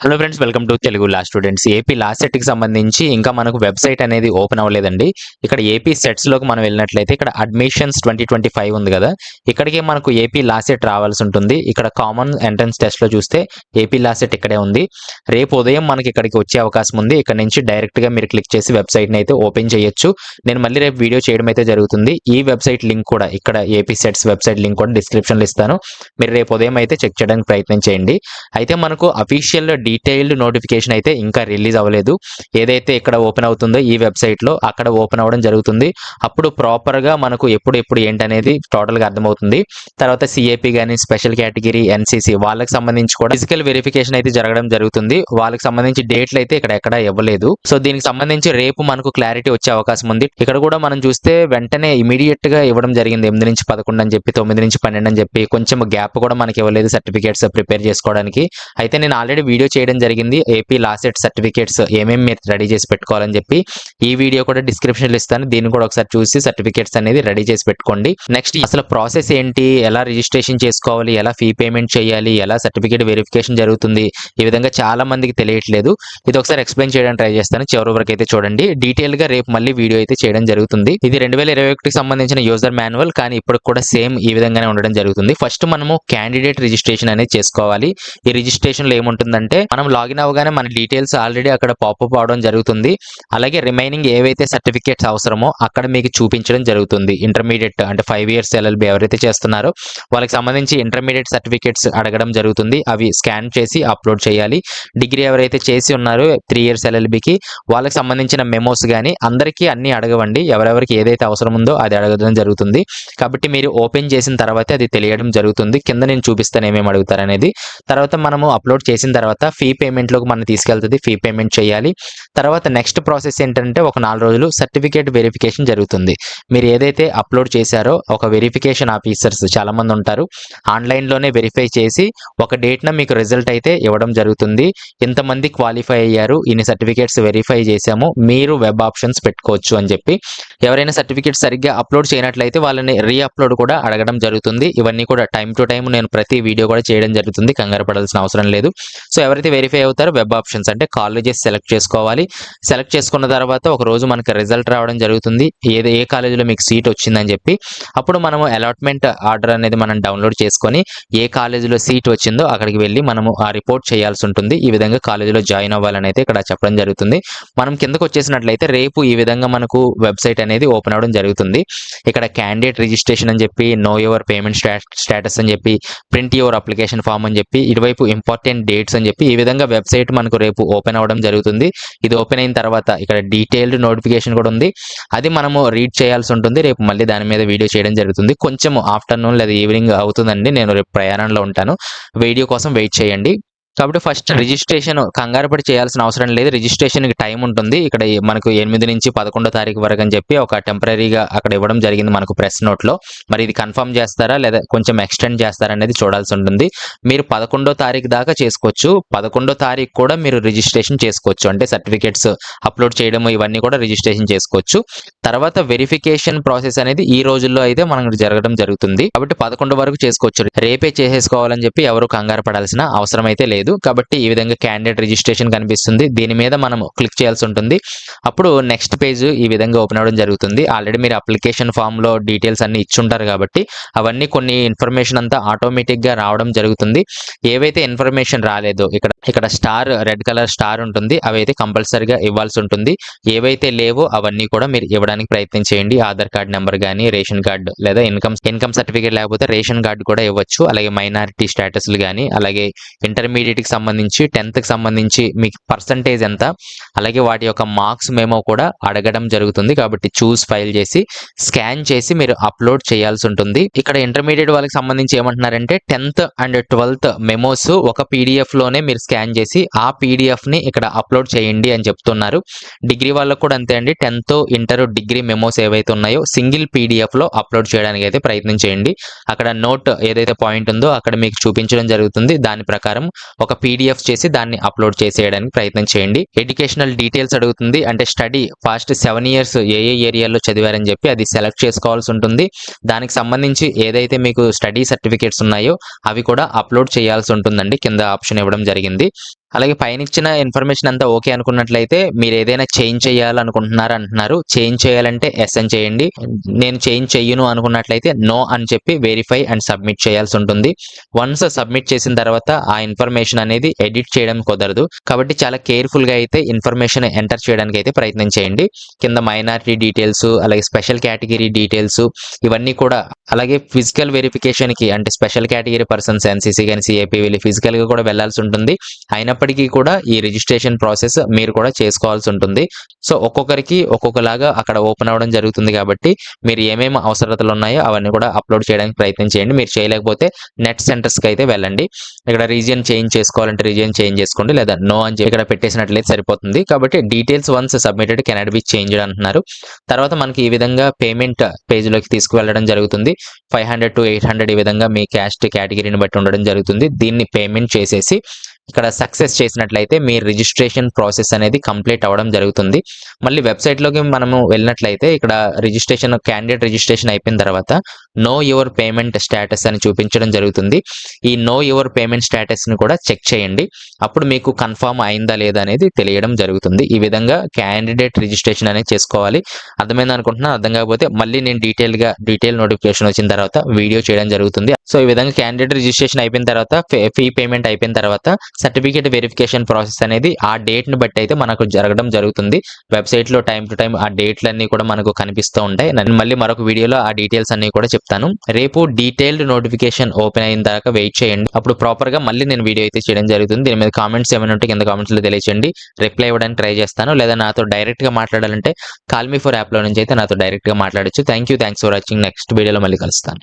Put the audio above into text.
Hello friends, welcome to Telugu law students. AP లా సెట్‌కి సంబంధించి ఇంకా మనకు వెబ్‌సైట్ అనేది ఓపెన్ అవ్వలేదండి. ఇక్కడ ఏపీ సెట్స్‌లోకి మనం వెళ్ళినట్లయితే ఇక్కడ అడ్మిషన్స్ 2025 ఉంది గదా! ఇక్కడికే మనకు ఏపీ లా సెట్ రావాల్సి ఉంటుంది. ఇక్కడ కామన్ ఎంట్రన్స్ టెస్ట్‌లో చూస్తే ఏపీ లా సెట్ ఇక్కడే ఉంది. రేపు ఉదయం మనకి ఇక్కడికి వచ్చే అవకాశం ఉంది. ఇక్కడ నుంచి డైరెక్ట్‌గా మీరు క్లిక్ చేసి వెబ్‌సైట్‌ని అయితే ఓపెన్ చేయొచ్చు. నేను మళ్ళీ రేపు వీడియో చేయడం అయితే జరుగుతుంది. ఈ వెబ్‌సైట్ లింక్ కూడా ఇక్కడ ఏపీ సెట్స్ వెబ్‌సైట్ లింక్ కూడా డిస్క్రిప్షన్‌లో ఇస్తాను. మీరు రేపు ఉదయం అయితే చెక్ చేయడానికి ప్రయత్నం చేయండి. అయితే మనకు అఫీషియల్ డీటెయిల్డ్ నోటిఫికేషన్ అయితే ఇంకా రిలీజ్ అవ్వలేదు. ఏదైతే ఇక్కడ ఓపెన్ అవుతుందో ఈ వెబ్‌సైట్‌లో అక్కడ ఓపెన్ అవ్వడం జరుగుతుంది. అప్పుడు ప్రాపర్‌గా మనకు ఎప్పుడు ఏంటనేది టోటల్‌గా అర్థమవుతుంది. తర్వాత సీఏపీ గాని, స్పెషల్ కేటగిరీ, ఎన్‌సీసీ వాళ్ళకి సంబంధించి కూడా ఫిజికల్ వెరిఫికేషన్ అయితే జరగడం జరుగుతుంది. వాళ్ళకి సంబంధించి డేట్లు అయితే ఇక్కడ ఎక్కడ ఇవ్వలేదు. సో దీనికి సంబంధించి రేపు మనకు క్లారిటీ వచ్చే అవకాశం ఉంది. ఇక్కడ కూడా మనం చూస్తే వెంటనే ఇమ్మీడియేట్‌గా ఇవ్వడం జరిగింది. 8-11 అని చెప్పి, 9-12 అని చెప్పి కొంచెం గ్యాప్ కూడా మనకి ఇవ్వలేదు సర్టిఫికేట్స్ ప్రిపేర్ చేసుకోవడానికి. అయితే నేను ఆల్రెడీ వీడియో చేయడం జరిగింది. ఏపీ లా సెట్ సర్టిఫికేట్స్ ఏమేమి మీరు రెడీ చేసి పెట్టుకోవాలని చెప్పి. ఈ వీడియో కూడా డిస్క్రిప్షన్‌లో ఇస్తాను. దీన్ని కూడా ఒకసారి చూసి సర్టిఫికేట్స్ అనేది రెడీ చేసి పెట్టుకోండి. నెక్స్ట్ అసలు ప్రాసెస్ ఏంటి? ఎలా రిజిస్ట్రేషన్ చేసుకోవాలి? ఎలా ఫీ పేమెంట్ చేయాలి? ఎలా సర్టిఫికేట్ వెరిఫికేషన్ జరుగుతుంది? ఈ విధంగా చాలా మందికి తెలియట్లేదు. ఇది ఒకసారి ఎక్స్‌ప్లెయిన్ చేయడానికి ట్రై చేస్తాను. చివరి వరకు అయితే చూడండి. డీటెయిల్‌గా రేపు మళ్ళీ వీడియో అయితే చేయడం జరుగుతుంది. ఇది 2021కి సంబంధించిన యూజర్ మాన్యువల్, కానీ ఇప్పటికి కూడా సేమ్ ఈ విధంగానే ఉండడం జరుగుతుంది. ఫస్ట్ మనము క్యాండిడేట్ రిజిస్ట్రేషన్ అనేది చేసుకోవాలి. ఈ రిజిస్ట్రేషన్‌లో ఏముంటుందంటే మనం లాగిన్ అవ్వగానే మన డీటెయిల్స్ ఆల్రెడీ అక్కడ పాపప్ అవడం జరుగుతుంది. అలాగే రిమైనింగ్ ఏవైతే సర్టిఫికేట్స్ అవసరమో అక్కడ మీకు చూపించడం జరుగుతుంది. ఇంటర్మీడియేట్ అంటే 5 ఇయర్స్ ఎల్ఎల్బీ ఎవరైతే చేస్తున్నారో వాళ్ళకి సంబంధించి ఇంటర్మీడియేట్ సర్టిఫికేట్స్ అడగడం జరుగుతుంది. అవి స్కాన్ చేసి అప్లోడ్ చేయాలి. డిగ్రీ ఎవరైతే చేసి ఉన్నారో 3 ఇయర్స్ ఎల్ఎల్బీకి వాళ్ళకి సంబంధించిన మెమోస్ గాని అందరికీ అన్నీ అడగవండి. ఎవరెవరికి ఏదైతే అవసరం ఉందో అది అడగడం జరుగుతుంది. కాబట్టి మీరు ఓపెన్ చేసిన తర్వాతే అది తెలియడం జరుగుతుంది. కింద నేను చూపిస్తాను ఏమేమి అడుగుతారనేది. తర్వాత మనము అప్లోడ్ చేసిన తర్వాత ఫీ పేమెంట్‌లోకి మనల్ని తీసుకెళ్తది. ఫీ పేమెంట్ చేయాలి. తర్వాత నెక్స్ట్ ప్రాసెస్ ఏంటంటే ఒక 4 రోజులు సర్టిఫికేట్ వెరిఫికేషన్ జరుగుతుంది. మీరు ఏదైతే అప్లోడ్ చేశారో ఒక వెరిఫికేషన్ ఆఫీసర్స్ చాలా మంది ఉంటారు. ఆన్‌లైన్‌లోనే వెరిఫై చేసి ఒక డేట్‌న మీకు రిజల్ట్ అయితే ఇవ్వడం జరుగుతుంది. ఇంతమంది క్వాలిఫై అయ్యారు. ఇన్ని సర్టిఫికేట్స్ వెరిఫై చేశాము. మీరు వెబ్ ఆప్షన్స్ పెట్టుకోవచ్చు అని చెప్పి. ఎవరైనా సర్టిఫికేట్ సరిగ్గా అప్లోడ్ చేయనట్లయితే వాళ్ళని రీ అప్లోడ్ కూడా అడగడం జరుగుతుంది. ఇవన్నీ కూడా టైమ్ టు టైమ్ నేను ప్రతి వీడియో కూడా చేయడం జరుగుతుంది. కంగారు పడాల్సిన అవసరం లేదు. సో ఎవరైతే వెరిఫై అవుతారో వెబ్ ఆప్షన్స్ అంటే కాలేజెస్ సెలెక్ట్ చేసుకోవాలి. సెలెక్ట్ చేసుకున్న తర్వాత ఒక రోజు మనకి రిజల్ట్ రావడం జరుగుతుంది. ఏ కాలేజీలో మీకు సీట్ వచ్చిందని చెప్పి. అప్పుడు మనము అలాట్మెంట్ ఆర్డర్ అనేది మనం డౌన్లోడ్ చేసుకొని ఏ కాలేజీలో సీట్ వచ్చిందో అక్కడికి వెళ్ళి మనము ఆ రిపోర్ట్ చేయాల్సి ఉంటుంది. ఈ విధంగా కాలేజీలో జాయిన్ అవ్వాలని అయితే ఇక్కడ చెప్పడం జరుగుతుంది. మనం కిందకు వచ్చేసినట్లయితే రేపు ఈ విధంగా మనకు వెబ్సైట్ అనేది ఓపెన్ అవ్వడం జరుగుతుంది. ఇక్కడ క్యాండిడేట్ రిజిస్ట్రేషన్ అని చెప్పి, నో యువర్ పేమెంట్ స్టేటస్ అని చెప్పి, ప్రింట్ యువర్ అప్లికేషన్ ఫామ్ అని చెప్పి, ఇటువైపు ఇంపార్టెంట్ డేట్స్ అని చెప్పి ఈ విధంగా వెబ్సైట్ మనకు రేపు ఓపెన్ అవ్వడం జరుగుతుంది. ఇది ఓపెన్ అయిన తర్వాత ఇక్కడ డీటెయిల్డ్ నోటిఫికేషన్ కూడా ఉంది. అది మనము రీడ్ చేయాల్సి ఉంటుంది. రేపు మళ్ళీ దాని మీద వీడియో చేయడం జరుగుతుంది. కొంచెం ఆఫ్టర్నూన్ లేదా ఈవినింగ్ అవుతుందండి. నేను రేపు ప్రయాణంలో ఉంటాను. వీడియో కోసం వెయిట్ చేయండి. కాబట్టి ఫస్ట్ రిజిస్ట్రేషన్ కంగారు పడి చేయాల్సిన అవసరం లేదు. రిజిస్ట్రేషన్‌కి టైం ఉంటుంది. ఇక్కడ మనకు 8-11 తారీఖు వరకు అని చెప్పి ఒక టెంపరరీగా అక్కడ ఇవ్వడం జరిగింది మనకు ప్రెస్ నోట్‌లో. మరి ఇది కన్ఫర్మ్ చేస్తారా లేదా కొంచెం ఎక్స్టెండ్ చేస్తారా అనేది చూడాల్సి ఉంటుంది. మీరు 11 తారీఖు దాకా చేసుకోవచ్చు. 11 తారీఖు కూడా మీరు రిజిస్ట్రేషన్ చేసుకోవచ్చు. అంటే సర్టిఫికేట్స్ అప్లోడ్ చేయడం ఇవన్నీ కూడా రిజిస్ట్రేషన్ చేసుకోవచ్చు. తర్వాత వెరిఫికేషన్ ప్రాసెస్ అనేది ఈ రోజుల్లో అయితే మనకు జరగడం జరుగుతుంది. కాబట్టి 11 వరకు చేసుకోవచ్చు. రేపే చేసేసుకోవాలని చెప్పి ఎవరు కంగారు పడాల్సిన అవసరం అయితే లేదు. కాబట్టి ఈ విధంగా క్యాండిడేట్ రిజిస్ట్రేషన్ కనిపిస్తుంది. దీని మీద మనం క్లిక్ చేయాల్సి ఉంటుంది. అప్పుడు నెక్స్ట్ పేజ్ ఈ విధంగా ఓపెన్ అవ్వడం జరుగుతుంది. ఆల్రెడీ మీరు అప్లికేషన్ ఫామ్‌లో డీటెయిల్స్ అన్ని ఇచ్చుంటారు కాబట్టి అవన్నీ కొన్ని ఇన్ఫర్మేషన్ అంతా ఆటోమేటిక్‌గా రావడం జరుగుతుంది. ఏవైతే ఇన్ఫర్మేషన్ రాలేదో ఇక్కడ స్టార్ రెడ్ కలర్ స్టార్ ఉంటుంది. అవైతే కంపల్సరీగా ఇవ్వాల్సి ఉంటుంది. ఏవైతే లేవో అవన్నీ కూడా మీరు ఇవ్వడానికి ప్రయత్నం చేయండి. ఆధార్ కార్డ్ నెంబర్ గాని, రేషన్ కార్డ్ లేదా ఇన్కమ్ సర్టిఫికేట్ లేకపోతే రేషన్ కార్డ్ కూడా ఇవ్వచ్చు. అలాగే మైనారిటీ స్టేటస్‌లు గాని, అలాగే ఇంటర్మీడియేట్‌కి సంబంధించి 10థ్‌కి సంబంధించి మీకు పర్సెంటేజ్ ఎంత, అలాగే వాటి యొక్క మార్క్స్ మెమో కూడా అడగడం జరుగుతుంది. కాబట్టి చూస్ ఫైల్ చేసి స్కాన్ చేసి మీరు అప్లోడ్ చేయాల్సి ఉంటుంది. ఇక్కడ ఇంటర్మీడియేట్ వాళ్ళకి సంబంధించి ఏమంటున్నారంటే 10థ్ అండ్ 12థ్ మెమోస్ ఒక పీడీఎఫ్‌లోనే మీరు స్కాన్ చేసి ఆ పీడీఎఫ్‌ని ఇక్కడ అప్లోడ్ చేయండి అని చెప్తున్నారు. డిగ్రీ వాళ్ళకు కూడా అంతే అండి. 10థ్, ఇంటర్, డిగ్రీ మెమోస్ ఏవైతే ఉన్నాయో సింగిల్ పీడీఎఫ్‌లో అప్లోడ్ చేయడానికి అయితే ప్రయత్నం చేయండి. అక్కడ నోట్ ఏదైతే పాయింట్ ఉందో అక్కడ మీకు చూపించడం జరుగుతుంది. దాని ప్రకారం ఒక పీడీఎఫ్ చేసి దాన్ని అప్లోడ్ చేసేయడానికి ప్రయత్నం చేయండి. ఎడ్యుకేషనల్ డీటెయిల్స్ అడుగుతుంది. అంటే స్టడీ పాస్ట్ 7 ఇయర్స్ ఏ ఏరియాలో చదివారని చెప్పి అది సెలెక్ట్ చేసుకోవాల్సి ఉంటుంది. దానికి సంబంధించి ఏదైతే మీకు స్టడీ సర్టిఫికేట్స్ ఉన్నాయో అవి కూడా అప్లోడ్ చేయాల్సి ఉంటుందండి. కింద ఆప్షన్ ఇవ్వడం జరిగింది. అలాగే పైనిచ్చిన ఇన్ఫర్మేషన్ అంతా ఓకే అనుకున్నట్లయితే మీరు ఏదైనా చేంజ్ చేయాలనుకుంటున్నారు అంటున్నారు. చేంజ్ చేయాలంటే ఎస్ అని చేయండి. నేను చేంజ్ చెయ్యను అనుకున్నట్లయితే నో అని చెప్పి వెరిఫై అండ్ సబ్మిట్ చేయాల్సి ఉంటుంది. వన్స్ సబ్మిట్ చేసిన తర్వాత ఆ ఇన్ఫర్మేషన్ అనేది ఎడిట్ చేయడం కుదరదు. కాబట్టి చాలా కేర్ఫుల్‌గా అయితే ఇన్ఫర్మేషన్ ఎంటర్ చేయడానికి అయితే ప్రయత్నం చేయండి. కింద మైనారిటీ డీటెయిల్స్, అలాగే స్పెషల్ కేటగిరీ డీటెయిల్స్ ఇవన్నీ కూడా, అలాగే ఫిజికల్ వెరిఫికేషన్‌కి అంటే స్పెషల్ కేటగిరీ పర్సన్స్ ఎన్‌సీసీ గాని, సీఏపీ వీళ్ళు ఫిజికల్‌గా కూడా వెళ్లాల్సి ఉంటుంది. అయినప్పటికీ కూడా ఈ రిజిస్ట్రేషన్ ప్రాసెస్ మీరు కూడా చేసుకోవాల్సి ఉంటుంది. సో ఒక్కొక్కరికి ఒక్కొక్కలాగా అక్కడ ఓపెన్ అవ్వడం జరుగుతుంది కాబట్టి మీరు ఏమేమి అవసరతలు ఉన్నాయో అవన్నీ కూడా అప్లోడ్ చేయడానికి ప్రయత్నం చేయండి. మీరు చేయలేకపోతే నెట్ సెంటర్స్‌కి అయితే వెళ్ళండి. ఇక్కడ రీజియన్ చేంజ్ చేసుకోవాలంటే రీజియన్ చేంజ్ చేసుకోండి, లేదా నో అని చెప్పి ఇక్కడ పెట్టేసినట్లయితే సరిపోతుంది. కాబట్టి details once submitted cannot be changed అంటున్నారు. తర్వాత మనకి ఈ విధంగా పేమెంట్ పేజ్‌లోకి తీసుకువెళ్ళడం జరుగుతుంది. 500 to 800 ఈ విధంగా మీ క్యాస్ట్ కేటగిరీని బట్టి ఉండడం జరుగుతుంది. దీన్ని పేమెంట్ చేసేసి ఇక్కడ సక్సెస్ చేసినట్లయితే మీ రిజిస్ట్రేషన్ ప్రాసెస్ అనేది కంప్లీట్ అవ్వడం జరుగుతుంది. మళ్ళీ వెబ్‌సైట్‌లోకి మనము వెళ్ళినట్లయితే ఇక్కడ రిజిస్ట్రేషన్ క్యాండిడేట్ రిజిస్ట్రేషన్ అయిపోయిన తర్వాత నో యువర్ పేమెంట్ స్టేటస్ అని చూపించడం జరుగుతుంది. ఈ నో యువర్ పేమెంట్ స్టేటస్‌ని కూడా చెక్ చేయండి. అప్పుడు మీకు కన్ఫర్మ్ అయిందా లేదా అనేది తెలియడం జరుగుతుంది. ఈ విధంగా క్యాండిడేట్ రిజిస్ట్రేషన్ అనేది చేసుకోవాలి. అర్థమైంది అనుకుంటున్నాను. అర్థం కాకపోతే మళ్ళీ నేను డీటెయిల్ నోటిఫికేషన్ వచ్చిన తర్వాత వీడియో చేయడం జరుగుతుంది. సో ఈ విధంగా క్యాండిడేట్ రిజిస్ట్రేషన్ అయిపోయిన తర్వాత ఫీ పేమెంట్ అయిపోయిన తర్వాత సర్టిఫికేట్ వెరిఫికేషన్ ప్రాసెస్ అనేది ఆ డేట్‌ని బట్టి అయితే మనకు జరగడం జరుగుతుంది. వెబ్‌సైట్‌లో టైమ్ టు టైమ్ ఆ డేట్‌లన్నీ కూడా మనకు కనిపిస్తూ ఉంటాయి. నేను మళ్ళీ మరొక వీడియోలో ఆ డీటెయిల్స్ అన్నీ కూడా చెప్తాను. రేపు డీటెయిల్డ్ నోటిఫికేషన్ ఓపెన్ అయిన దాకా వెయిట్ చేయండి. అప్పుడు ప్రాపర్‌గా మళ్ళీ నేను వీడియో అయితే చేయడం జరుగుతుంది. దీని మీద కామెంట్స్ ఏమైనా ఉంటే కింద కామెంట్స్‌లో తెలియజేయండి. రిప్లై ఇవ్వడానికి ట్రై చేస్తాను. లేదా నాతో డైరెక్ట్‌గా మాట్లాడాలంటే కాల్ మీ ఫర్ యాప్‌లో నుంచి అయితే నాతో డైరెక్ట్‌గా మాట్లాడొచ్చు. Thanks for watching. నెక్స్ట్ వీడియోలో మళ్ళీ కలుస్తాను.